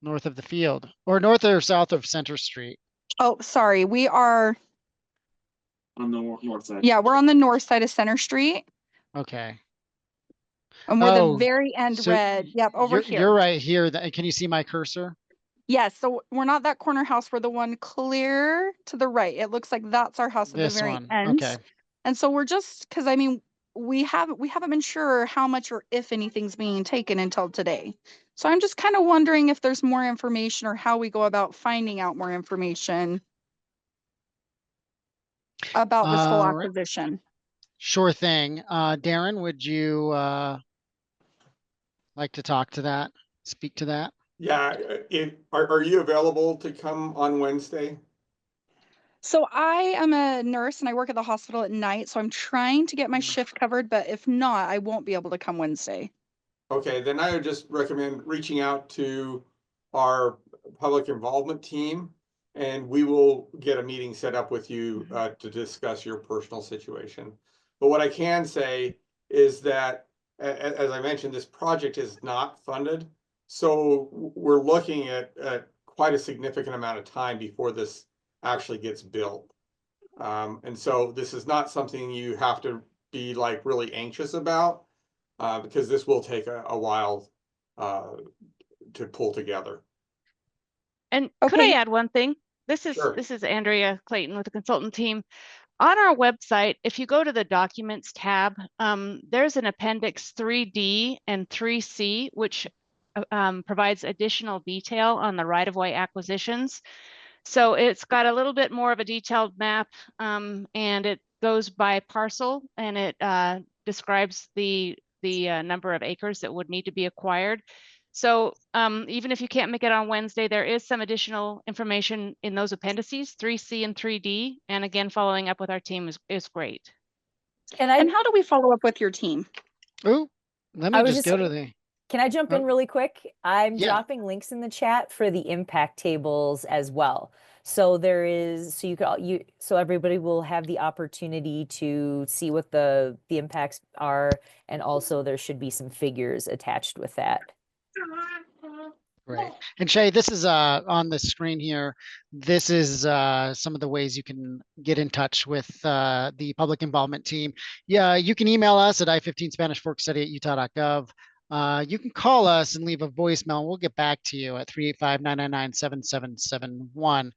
North of the field, or north or south of Center Street? Oh, sorry. We are, On the north side. yeah, we're on the north side of Center Street. Okay. And we're the Oh, very end so red. Yep, over you're here. right here. Can you see my cursor? Yes, so we're not that corner house. We're the one clear to the right. It looks like that's our house at the This very one. end. Okay. And so we're just, because I mean, we haven't been sure how much or if anything's being taken until today. So I'm just kind of wondering if there's more information or how we go about finding out more information about this whole All right. acquisition. Sure thing. Darren, would you like to talk to that? Speak to that? Yeah, are you available to come on Wednesday? So I am a nurse and I work at the hospital at night. So I'm trying to get my shift covered, but if not, I won't be able to come Wednesday. Okay, then I would just recommend reaching out to our public involvement team, and we will get a meeting set up with you to discuss your personal situation. But what I can say is that, as I mentioned, this project is not funded. So we're looking at quite a significant amount of time before this actually gets built. And so this is not something you have to be like really anxious about, because this will take a while to pull together. And could I Okay. add one thing? Sure. This is Andrea Clayton with the consultant team. On our website, if you go to the documents tab, there's an appendix 3D and 3C, which provides additional detail on the right-of-way acquisitions. So it's got a little bit more of a detailed map, and it goes by parcel, and it describes the number of acres that would need to be acquired. So even if you can't make it on Wednesday, there is some additional information in those appendices, 3C and 3D. And again, following up with our team is great. And how do we follow up with your team? Oh, let me just go to the. Can I jump in Oh. really quick? I'm Yeah. dropping links in the chat for the impact tables as well. So there is, so you could, so everybody will have the opportunity to see what the impacts are, and also there should be some figures attached with that. Right. And Shay, this is on the screen here. This is some of the ways you can get in touch with the public involvement team. Yeah, you can email us at I-15 Spanish Fork Study at utah.gov. You can call us and leave a voicemail, and we'll get back to you at 385-999-7771.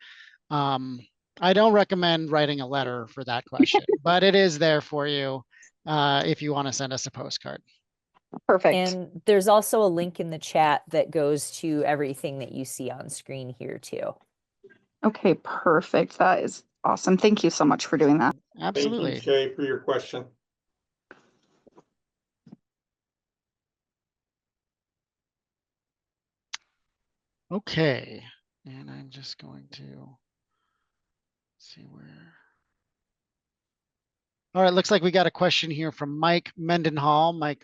I don't recommend writing a letter for that question, but it is there for you if you want to send us a postcard. Perfect. And there's also a link in the chat that goes to everything that you see on screen here too. Okay, perfect. That is awesome. Thank you so much for doing that. Absolutely. Thank you, Shay, for your question. Okay, and I'm just going to see where. All right, looks like we got a question here from Mike Mendenhall. Mike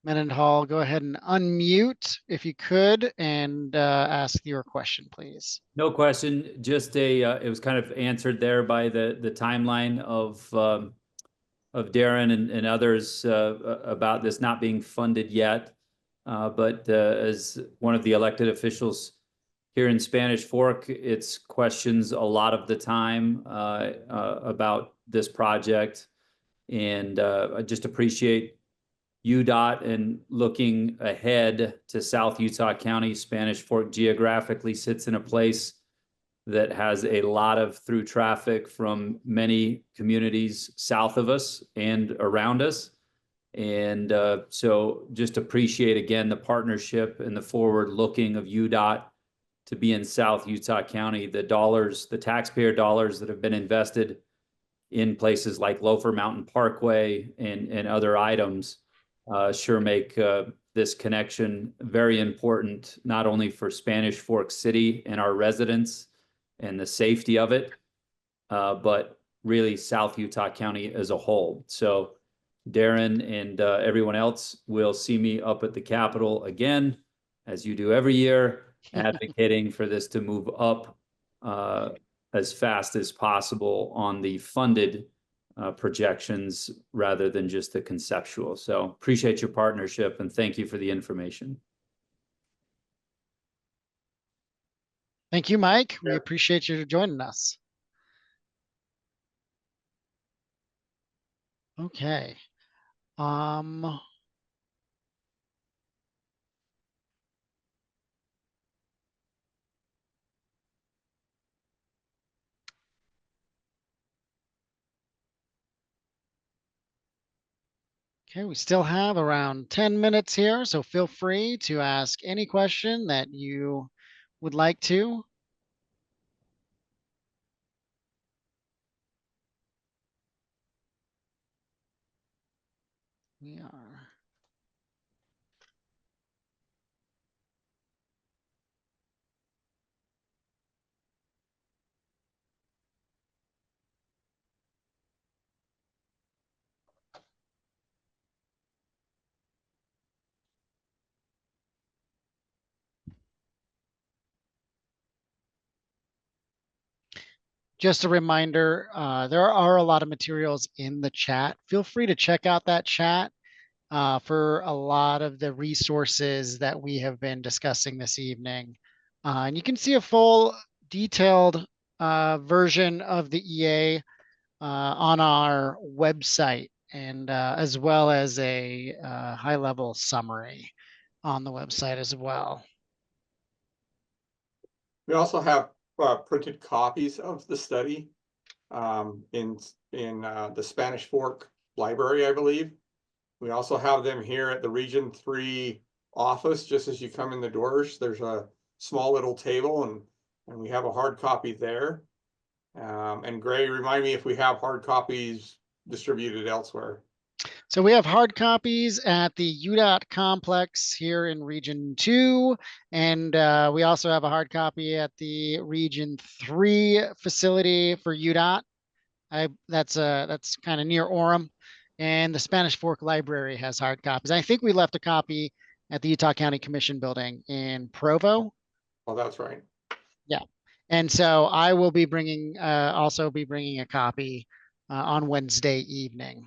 Mendenhall, go ahead and unmute if you could and ask your question, please. No question, just it was kind of answered there by the timeline of Darren and others about this not being funded yet. But as one of the elected officials here in Spanish Fork, it's questions a lot of the time about this project. And I just appreciate UDOT and looking ahead to South Utah County. Spanish Fork geographically sits in a place that has a lot of through traffic from many communities south of us and around us. And so just appreciate again the partnership and the forward looking of UDOT to be in South Utah County. The dollars, the taxpayer dollars that have been invested in places like Loafer Mountain Parkway and other items sure make this connection very important, not only for Spanish Fork City and our residents and the safety of it, but really South Utah County as a whole. So Darren and everyone else will see me up at the Capitol again, as you do every year, advocating for this to move up as fast as possible on the funded projections rather than just the conceptual. So appreciate your partnership and thank you for the information. Thank you, Mike. We appreciate you joining us. Okay. Okay, we still have around 10 minutes here, so feel free to ask any question that you would like to. We are. Just a reminder, there are a lot of materials in the chat. Feel free to check out that chat for a lot of the resources that we have been discussing this evening. And you can see a full detailed version of the EA on our website, and as well as a high-level summary on the website as well. We also have printed copies of the study in the Spanish Fork Library, I believe. We also have them here at the Region 3 office. Just as you come in the doors, there's a small little table, and we have a hard copy there. And Gray, remind me if we have hard copies distributed elsewhere. So we have hard copies at the UDOT complex here in Region 2, and we also have a hard copy at the Region 3 facility for UDOT. That's kind of near Orem, and the Spanish Fork Library has hard copies. I think we left a copy at the Utah County Commission building in Provo. Oh, that's right. Yeah, and so I will be bringing also be bringing a copy on Wednesday evening.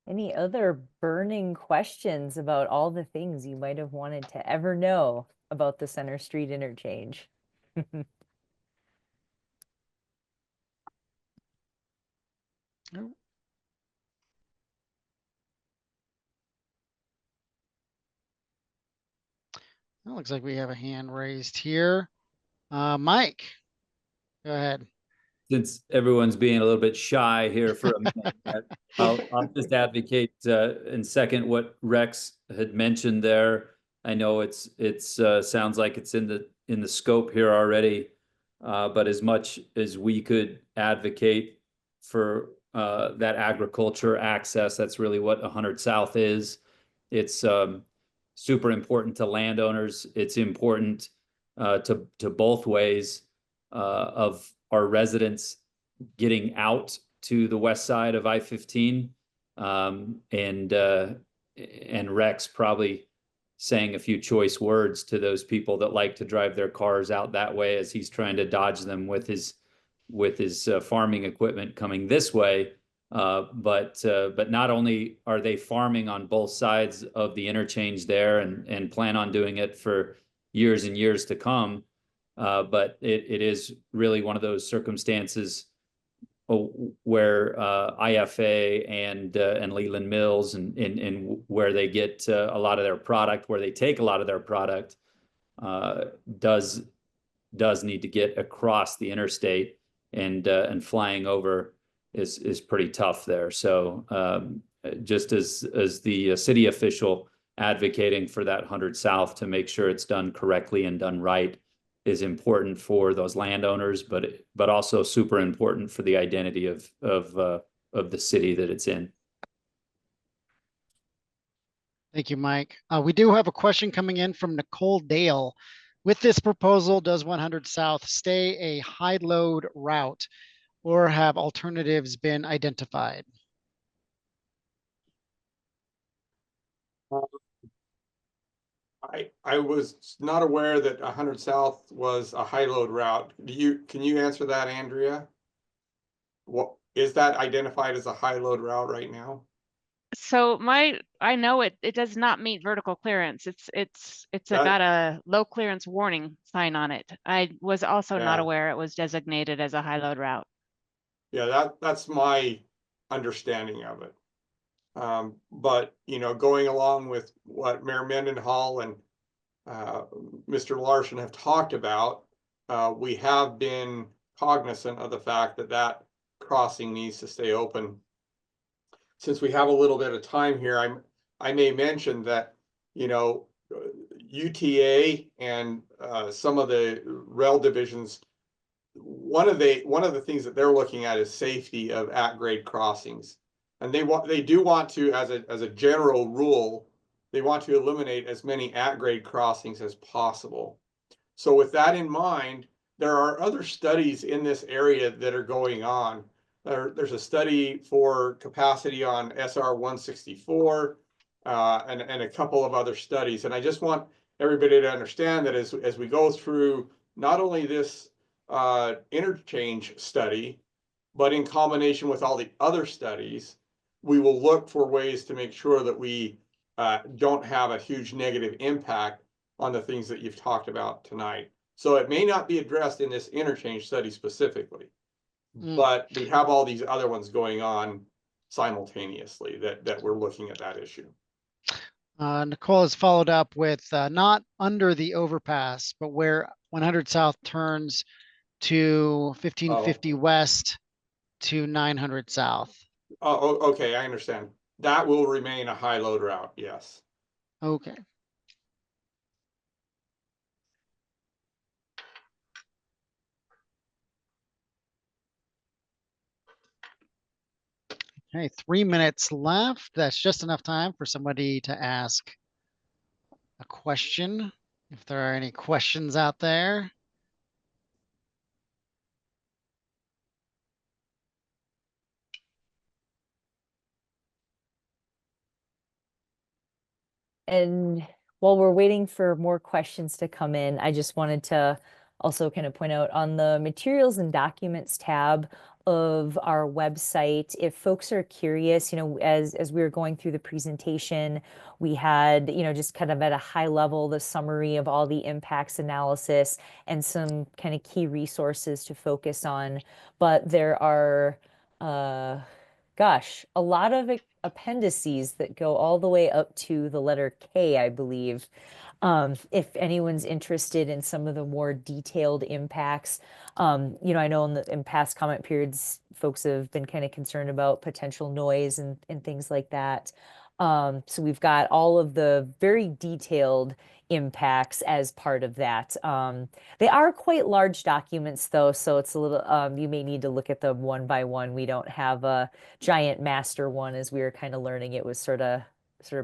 Any other burning questions about all the things you might have wanted to ever know about the Center Street interchange? Oh. It looks like we have a hand raised here. Mike, go ahead. Since everyone's being a little bit shy here for a minute, I'll just advocate and second what Rex had mentioned there. I know it's sounds like it's in the scope here already, but as much as we could advocate for that agriculture access, that's really what 100 South is. It's super important to landowners. It's important to both ways of our residents getting out to the west side of I-15, and Rex probably saying a few choice words to those people that like to drive their cars out that way as he's trying to dodge them with his farming equipment coming this way. But not only are they farming on both sides of the interchange there and plan on doing it for years and years to come, but it is really one of those circumstances where IFA and Leland Mills and where they get a lot of their product, where they take a lot of their product, does need to get across the interstate, and flying over is pretty tough there. So just as the city official advocating for that 100 South to make sure it's done correctly and done right is important for those landowners, but also super important for the identity of the city that it's in. Thank you, Mike. We do have a question coming in from Nicole Dale. With this proposal, does 100 South stay a high load route, or have alternatives been identified? I was not aware that 100 South was a high load route. Can you answer that, Andrea? What is that identified as a high load route right now? So I know it does not meet vertical clearance. It's That- got a low clearance warning sign on it. I was also not Yeah. aware it was designated as a high load route. Yeah, that's my understanding of it. But you know, going along with what Mayor Mendenhall and Mr. Larson have talked about, we have been cognizant of the fact that that crossing needs to stay open. Since we have a little bit of time here, I may mention that, you know, UTA and some of the rail divisions, one of the things that they're looking at is safety of at-grade crossings. And they do want to, as a general rule, they want to eliminate as many at-grade crossings as possible. So with that in mind, there are other studies in this area that are going on. There's a study for capacity on SR 164 and a couple of other studies. And I just want everybody to understand that as we go through not only this interchange study, but in combination with all the other studies, we will look for ways to make sure that we don't have a huge negative impact on the things that you've talked about tonight. So it may not be addressed in this interchange study specifically, but we have all these other ones going on simultaneously that we're looking at that issue. Nicole has followed up with not under the overpass, but where 100 South turns to 1550 West to 900 South. Oh, okay, I understand. That will remain a high load route, yes. Okay. Okay, 3 minutes left. That's just enough time for somebody to ask a question. If there are any questions out there. And while we're waiting for more questions to come in, I just wanted to also kind of point out on the materials and documents tab of our website, if folks are curious, you know, as we were going through the presentation, we had, you know, just kind of at a high level, the summary of all the impacts analysis and some kind of key resources to focus on. But there are, gosh, a lot of appendices that go all the way up to the letter K, I believe. If anyone's interested in some of the more detailed impacts, you know, I know in past comment periods, folks have been kind of concerned about potential noise and things like that. So we've got all of the very detailed impacts as part of that. They are quite large documents though, so it's a little, you may need to look at them one by one. We don't have a giant master one as we were kind of learning. It was sort of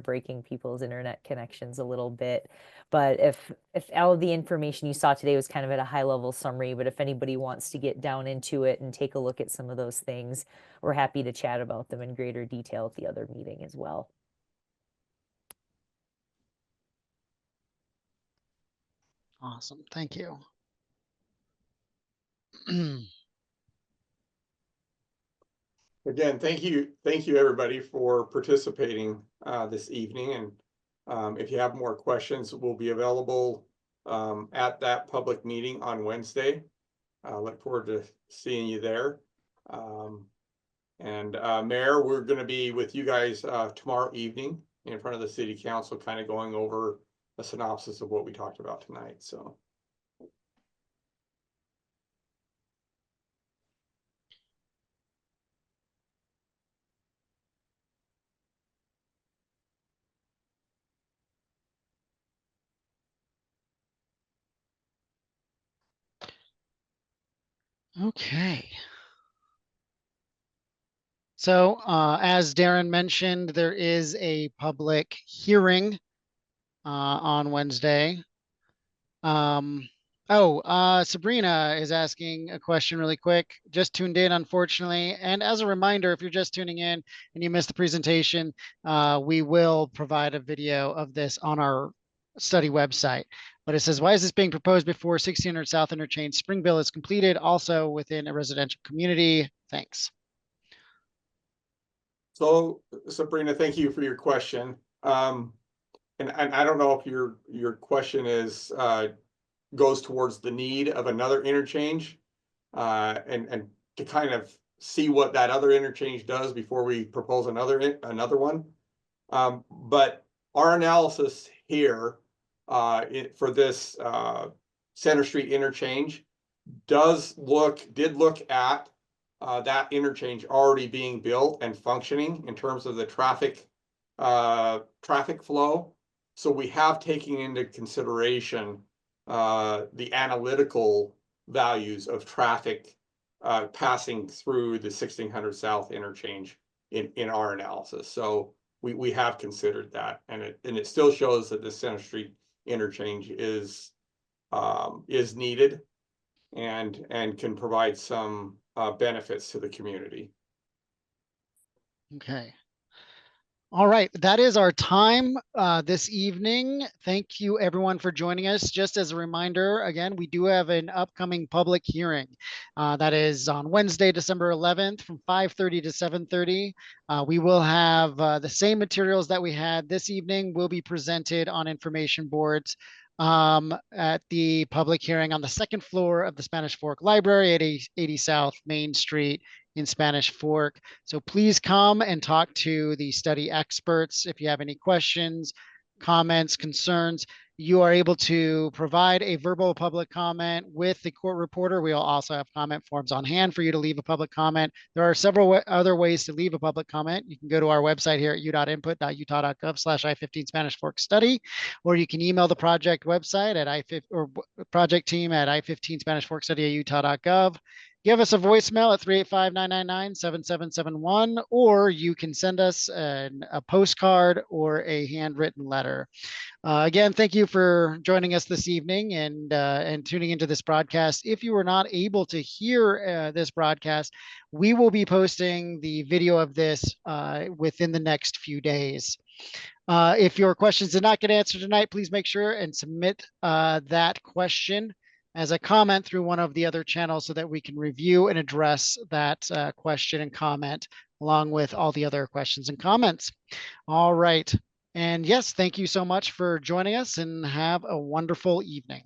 breaking people's internet connections a little bit. But if all of the information you saw today was kind of at a high level summary, but if anybody wants to get down into it and take a look at some of those things, we're happy to chat about them in greater detail at the other meeting as well. Awesome, thank you. Again, thank you everybody for participating this evening. And if you have more questions, we'll be available at that public meeting on Wednesday. Look forward to seeing you there. Mayor, we're going to be with you guys tomorrow evening in front of the city council, kind of going over a synopsis of what we talked about tonight. So. Okay. So as Darren mentioned, there is a public hearing on Wednesday. Sabrina is asking a question really quick. Just tuned in, unfortunately. And as a reminder, if you're just tuning in and you missed the presentation, we will provide a video of this on our study website. But it says, why is this being proposed before 1600 South Interchange Springville is completed, also within a residential community? Thanks. So Sabrina, thank you for your question. And I don't know if your question is goes towards the need of another interchange, and to kind of see what that other interchange does before we propose another one. But our analysis here for this Center Street interchange did look at that interchange already being built and functioning in terms of the traffic flow. So we have taken into consideration the analytical values of traffic passing through the 1600 South interchange in our analysis. So we have considered that, and it still shows that the Center Street interchange is needed and can provide some benefits to the community. Okay. All right, that is our time this evening. Thank you everyone for joining us. Just as a reminder, again, we do have an upcoming public hearing that is on Wednesday, December 11th from 5:30 to 7:30. We will have the same materials that we had this evening will be presented on information boards at the public hearing on the second floor of the Spanish Fork Library at 80 South Main Street in Spanish Fork. So please come and talk to the study experts. If you have any questions, comments, concerns, you are able to provide a verbal public comment with the court reporter. We'll also have comment forms on hand for you to leave a public comment. There are several other ways to leave a public comment. You can go to our website here at udotinput.utah.gov/I-15 Spanish Fork Study, or you can email the project website at I-15 or project team at I-15 Spanish Fork Study at utah.gov. Give us a voicemail at 385-999-7771, or you can send us a postcard or a handwritten letter. Again, thank you for joining us this evening and tuning into this broadcast. If you were not able to hear this broadcast, we will be posting the video of this within the next few days. If your questions did not get answered tonight, please make sure and submit that question as a comment through one of the other channels so that we can review and address that question and comment along with all the other questions and comments. All right. And yes, thank you so much for joining us and have a wonderful evening.